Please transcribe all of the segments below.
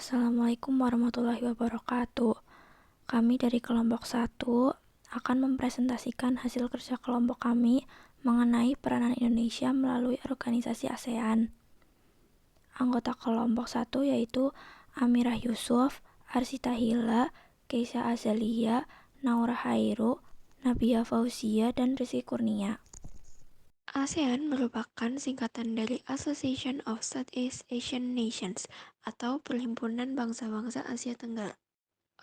Assalamualaikum warahmatullahi wabarakatuh. Kami dari kelompok 1 akan mempresentasikan hasil kerja kelompok kami mengenai peranan Indonesia melalui organisasi ASEAN. Anggota kelompok 1 yaitu Amirah Yusuf, Arsita Hila, Keisha Azalia, Naura Hairu, Nabia Fauzia, dan Rizky Kurnia. ASEAN merupakan singkatan dari Association of Southeast Asian Nations atau Perhimpunan Bangsa-Bangsa Asia Tenggara.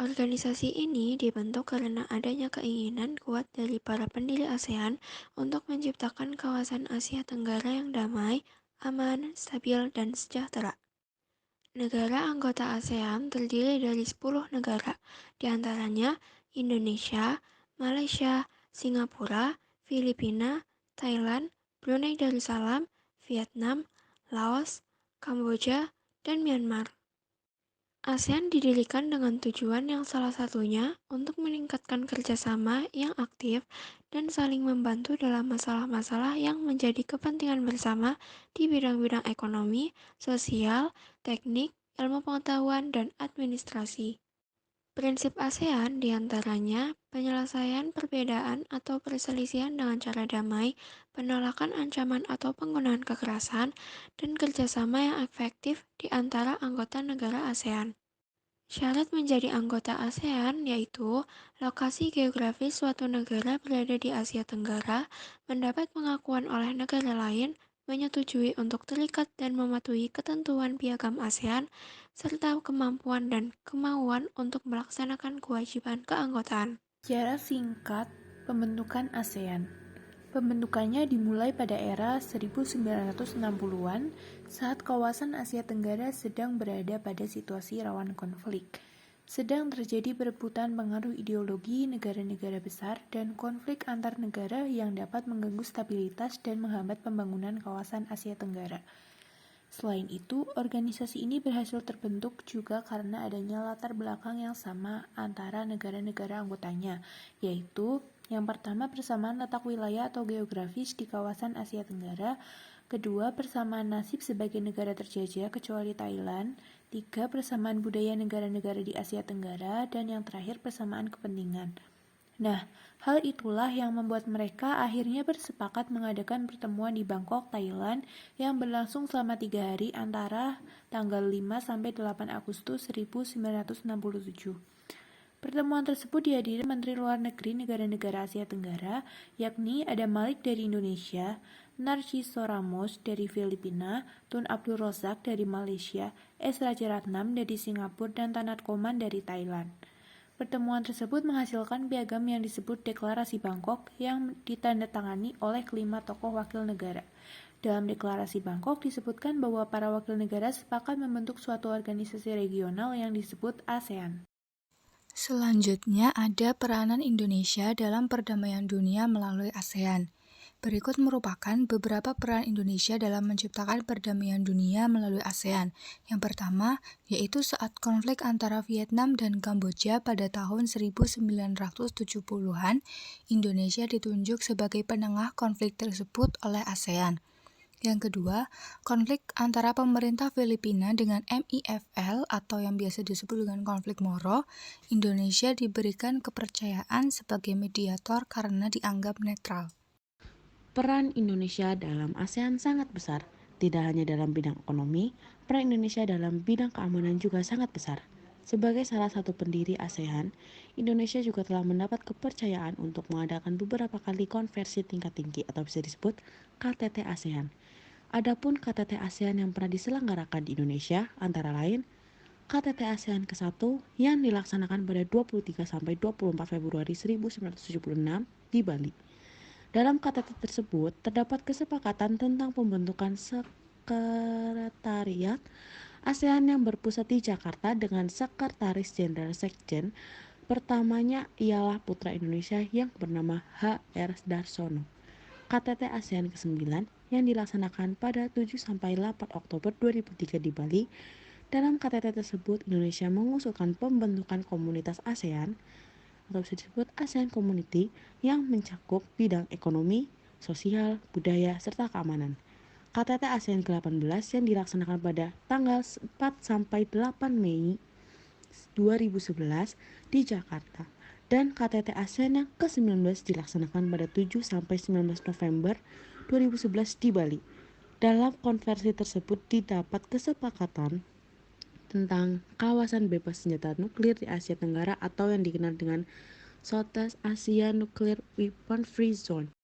Organisasi ini dibentuk karena adanya keinginan kuat dari para pendiri ASEAN untuk menciptakan kawasan Asia Tenggara yang damai, aman, stabil, dan sejahtera. Negara anggota ASEAN terdiri dari 10 negara, diantaranya Indonesia, Malaysia, Singapura, Filipina, Thailand, Brunei Darussalam, Vietnam, Laos, Kamboja, dan Myanmar. ASEAN didirikan dengan tujuan yang salah satunya untuk meningkatkan kerjasama yang aktif dan saling membantu dalam masalah-masalah yang menjadi kepentingan bersama di bidang-bidang ekonomi, sosial, teknik, ilmu pengetahuan, dan administrasi. Prinsip ASEAN diantaranya penyelesaian perbedaan atau perselisihan dengan cara damai, penolakan ancaman atau penggunaan kekerasan, dan kerjasama yang efektif di antara anggota negara ASEAN. Syarat menjadi anggota ASEAN yaitu lokasi geografis suatu negara berada di Asia Tenggara, mendapat pengakuan oleh negara lain, menyetujui untuk terikat dan mematuhi ketentuan piagam ASEAN, serta kemampuan dan kemauan untuk melaksanakan kewajiban keanggotaan. Secara singkat, pembentukan ASEAN. Pembentukannya dimulai pada era 1960-an saat kawasan Asia Tenggara sedang berada pada situasi rawan konflik. Sedang terjadi perebutan pengaruh ideologi negara-negara besar dan konflik antar negara yang dapat mengganggu stabilitas dan menghambat pembangunan kawasan Asia Tenggara. Selain itu, organisasi ini berhasil terbentuk juga karena adanya latar belakang yang sama antara negara-negara anggotanya, yaitu yang pertama persamaan letak wilayah atau geografis di kawasan Asia Tenggara, kedua persamaan nasib sebagai negara terjajah kecuali Thailand, tiga persamaan budaya negara-negara di Asia Tenggara, dan yang terakhir persamaan kepentingan. Nah, hal itulah yang membuat mereka akhirnya bersepakat mengadakan pertemuan di Bangkok, Thailand yang berlangsung selama 3 hari antara tanggal 5 sampai 8 Agustus 1967. Pertemuan tersebut dihadiri Menteri Luar Negeri negara-negara Asia Tenggara, yakni ada Malik dari Indonesia, Narciso Ramos dari Filipina, Tun Abdul Razak dari Malaysia, S. Rajaratnam dari Singapura, dan Tanat Koman dari Thailand. Pertemuan tersebut menghasilkan piagam yang disebut Deklarasi Bangkok yang ditandatangani oleh kelima tokoh wakil negara. Dalam Deklarasi Bangkok disebutkan bahwa para wakil negara sepakat membentuk suatu organisasi regional yang disebut ASEAN. Selanjutnya ada peranan Indonesia dalam perdamaian dunia melalui ASEAN. Berikut merupakan beberapa peran Indonesia dalam menciptakan perdamaian dunia melalui ASEAN. Yang pertama, yaitu saat konflik antara Vietnam dan Kamboja pada tahun 1970-an, Indonesia ditunjuk sebagai penengah konflik tersebut oleh ASEAN. Yang kedua, konflik antara pemerintah Filipina dengan MIFL atau yang biasa disebut dengan konflik Moro, Indonesia diberikan kepercayaan sebagai mediator karena dianggap netral. Peran Indonesia dalam ASEAN sangat besar. Tidak hanya dalam bidang ekonomi, peran Indonesia dalam bidang keamanan juga sangat besar. Sebagai salah satu pendiri ASEAN, Indonesia juga telah mendapat kepercayaan untuk mengadakan beberapa kali konferensi tingkat tinggi atau bisa disebut KTT ASEAN. Adapun KTT ASEAN yang pernah diselenggarakan di Indonesia antara lain KTT ASEAN ke-1 yang dilaksanakan pada 23 sampai 24 Februari 1976 di Bali. Dalam KTT tersebut terdapat kesepakatan tentang pembentukan sekretariat ASEAN yang berpusat di Jakarta dengan Sekretaris Jenderal Sekjen. Pertamanya ialah putra Indonesia yang bernama H.R. Darsono. KTT ASEAN ke-9 yang dilaksanakan pada 7 sampai 8 Oktober 2003 di Bali. Dalam KTT tersebut Indonesia mengusulkan pembentukan komunitas ASEAN atau bisa disebut ASEAN Community yang mencakup bidang ekonomi, sosial, budaya, serta keamanan. KTT ASEAN ke-18 yang dilaksanakan pada tanggal 4-8 Mei 2011 di Jakarta, dan KTT ASEAN yang ke-19 dilaksanakan pada 7-19 November 2011 di Bali. Dalam konferensi tersebut didapat kesepakatan tentang kawasan bebas senjata nuklir di Asia Tenggara atau yang dikenal dengan Southeast Asia Nuclear Weapon Free Zone.